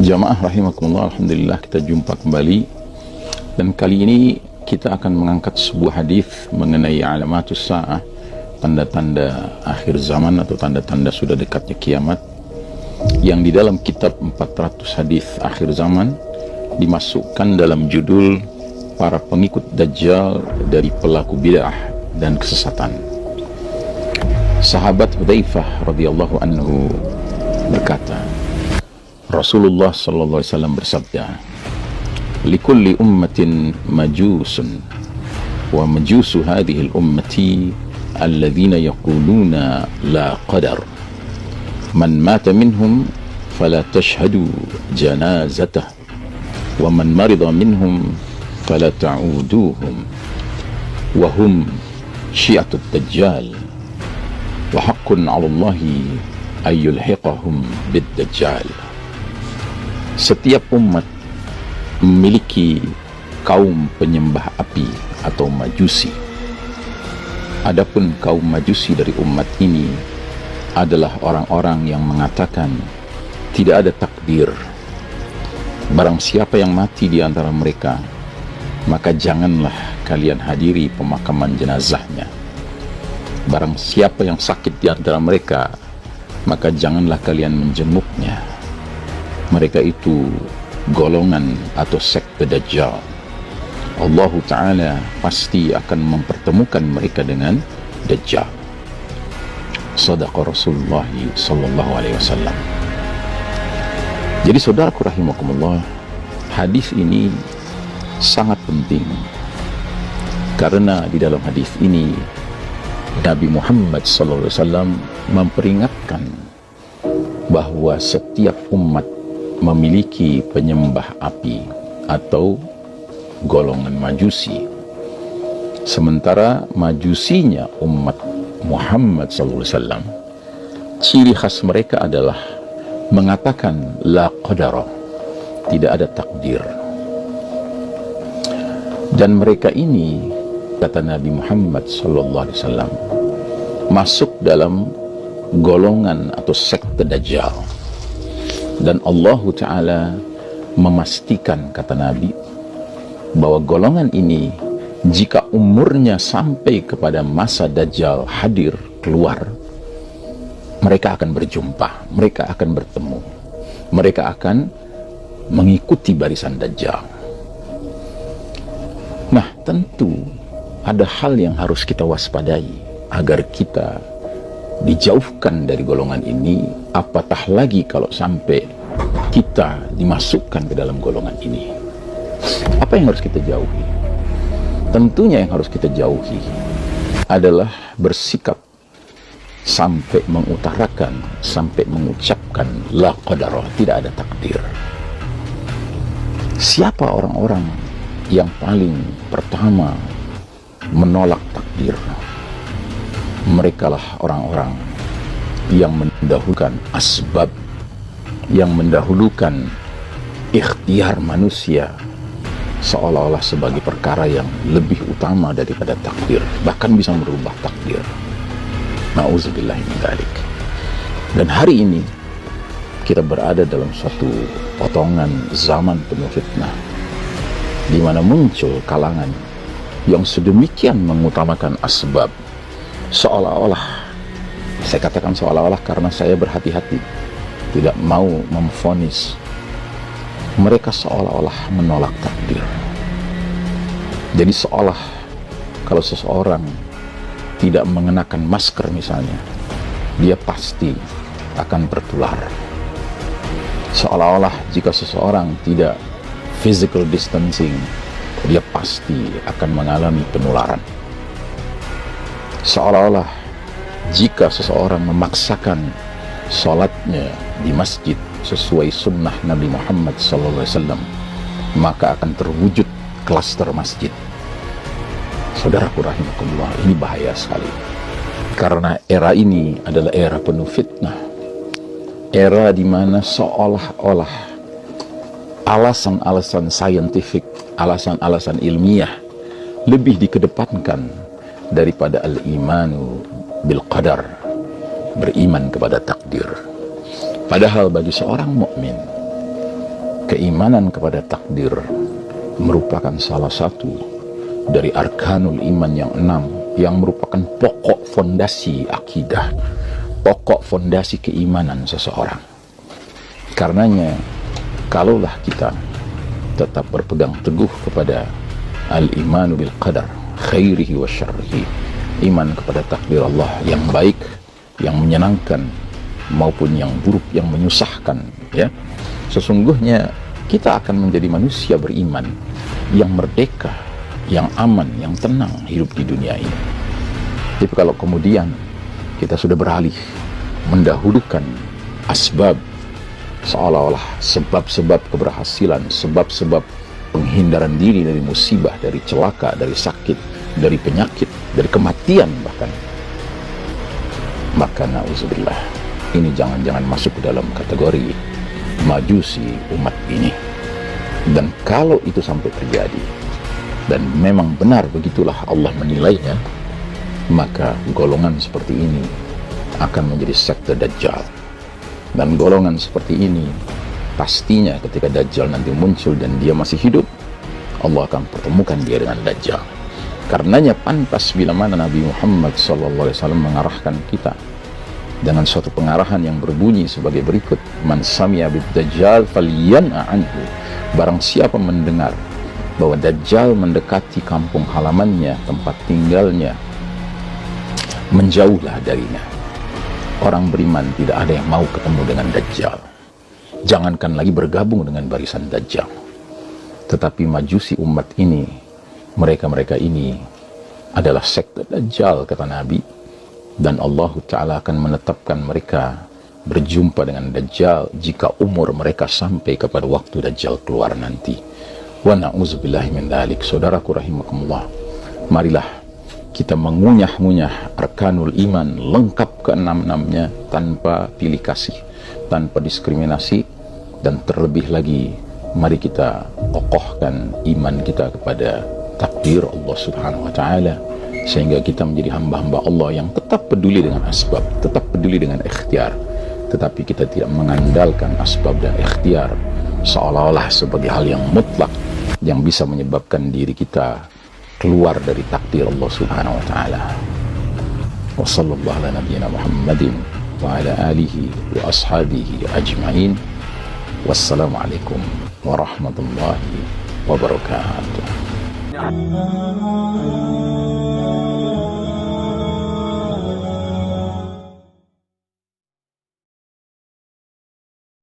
Jamaah rahimakumullah, alhamdulillah kita jumpa kembali, dan kali ini kita akan mengangkat sebuah hadis mengenai alamatus sa'ah, tanda-tanda akhir zaman atau tanda-tanda sudah dekatnya kiamat, yang di dalam kitab 400 hadis akhir zaman dimasukkan dalam judul para pengikut Dajjal dari pelaku bid'ah dan kesesatan. Sahabat Hudzaifah radhiyallahu anhu berkata, Rasulullah sallallahu alaihi wasallam bersabda, "Likulli ummatin majusun, wa majusu hadhihi al-ummati alladhina yaquluna la qadar. Man mata minhum fala tashhadu janazatah, wa man marida minhum fala ta'uduhum, wa hum syi'atud dajjal. Wa haqqun 'ala Allahi ayyulhiqahum bid-dajjal." Setiap umat memiliki kaum penyembah api atau majusi. Adapun kaum majusi dari umat ini adalah orang-orang yang mengatakan tidak ada takdir. Barang siapa yang mati di antara mereka, maka janganlah kalian hadiri pemakaman jenazahnya. Barang siapa yang sakit di antara mereka, maka janganlah kalian menjenguknya. Mereka itu golongan atau sekte Dajjal. Allah Ta'ala pasti akan mempertemukan mereka dengan Dajjal. Sadaqa Rasulullah sallallahu alaihi wasallam. Jadi saudaraku rahimakumullah, hadis ini sangat penting, karena di dalam hadis ini Nabi Muhammad sallallahu alaihi wasallam memperingatkan bahwa setiap umat memiliki penyembah api atau golongan majusi. Sementara majusinya umat Muhammad SAW, ciri khas mereka adalah mengatakan la qadara, tidak ada takdir. Dan mereka ini, kata Nabi Muhammad SAW, masuk dalam golongan atau sekte Dajjal. Dan Allah Ta'ala memastikan, kata Nabi, bahwa golongan ini jika umurnya sampai kepada masa Dajjal hadir keluar, mereka akan berjumpa, mereka akan bertemu, mereka akan mengikuti barisan Dajjal. Nah, tentu ada hal yang harus kita waspadai agar kita dijauhkan dari golongan ini, apatah lagi kalau sampai kita dimasukkan ke dalam golongan ini. Apa yang harus kita jauhi? Tentunya yang harus kita jauhi adalah bersikap sampai mengutarakan, sampai mengucapkan la qadara, tidak ada takdir. Siapa orang-orang yang paling pertama menolak takdir? Merekalah orang-orang yang mendahulukan asbab, yang mendahulukan ikhtiar manusia seolah-olah sebagai perkara yang lebih utama daripada takdir, bahkan bisa merubah takdir. Na'udzubillahi min dzalik. Dan hari ini kita berada dalam suatu potongan zaman penuh fitnah, di mana muncul kalangan yang sedemikian mengutamakan asbab, seolah-olah, saya katakan seolah-olah karena saya berhati-hati, tidak mau memvonis. Mereka seolah-olah menolak takdir. Jadi seolah kalau seseorang tidak mengenakan masker misalnya, dia pasti akan tertular. Seolah-olah jika seseorang tidak physical distancing, dia pasti akan mengalami penularan. Seolah-olah jika seseorang memaksakan sholatnya di masjid sesuai sunnah Nabi Muhammad SAW, maka akan terwujud klaster masjid. Saudaraku rahimakumullah, ini bahaya sekali, karena era ini adalah era penuh fitnah, era di mana seolah-olah alasan-alasan saintifik, alasan-alasan ilmiah lebih dikedepankan daripada al-imanu bil qadar, beriman kepada takdir. Padahal bagi seorang mukmin, keimanan kepada takdir merupakan salah satu dari arkanul iman yang 6, yang merupakan pokok fondasi akidah, pokok fondasi keimanan seseorang. Karenanya, kalaulah kita tetap berpegang teguh kepada al-imanu bil qadar khairihi wa syarrihi, iman kepada takdir Allah yang baik, yang menyenangkan maupun yang buruk, yang menyusahkan, ya, sesungguhnya kita akan menjadi manusia beriman yang merdeka, yang aman, yang tenang hidup di dunia ini. Tapi kalau kemudian kita sudah beralih mendahulukan asbab, seolah-olah sebab-sebab keberhasilan, sebab-sebab penghindaran diri dari musibah, dari celaka, dari sakit, dari penyakit, dari kematian bahkan, maka na'udzubillah, ini jangan-jangan masuk ke dalam kategori majusi umat ini. Dan kalau itu sampai terjadi, dan memang benar begitulah Allah menilainya, maka golongan seperti ini akan menjadi sekte Dajjal. Dan golongan seperti ini pastinya ketika Dajjal nanti muncul dan dia masih hidup, Allah akan pertemukan dia dengan Dajjal. Karenanya pantas bila mana Nabi Muhammad SAW mengarahkan kita dengan suatu pengarahan yang berbunyi sebagai berikut: man sami'a bid Dajjal falyan'a anhu, barang siapa mendengar bahwa Dajjal mendekati kampung halamannya, tempat tinggalnya, menjauhlah darinya. Orang beriman tidak ada yang mau ketemu dengan Dajjal, jangankan lagi bergabung dengan barisan Dajjal. Tetapi majusi umat ini, mereka-mereka ini adalah sekte Dajjal, kata Nabi, dan Allah Ta'ala akan menetapkan mereka berjumpa dengan Dajjal jika umur mereka sampai kepada waktu Dajjal keluar nanti. Wa na'udzubillahi min dzalik. Saudaraku rahimakumullah, marilah kita mengunyah-ngunyah arkanul iman lengkap ke-6-6-nya tanpa pilih kasih, tanpa diskriminasi, dan terlebih lagi mari kita kokohkan iman kita kepada takdir Allah Subhanahu wa Ta'ala, sehingga kita menjadi hamba-hamba Allah yang tetap peduli dengan asbab, tetap peduli dengan ikhtiar, tetapi kita tidak mengandalkan asbab dan ikhtiar seolah-olah sebagai hal yang mutlak yang bisa menyebabkan diri kita keluar dari takdir Allah Subhanahu wa Ta'ala. Wa sallallahu ala nabiyyina Muhammadin wa ala alihi wa ashabihi ajma'in. Wassalamualaikum warahmatullahi wabarakatuh.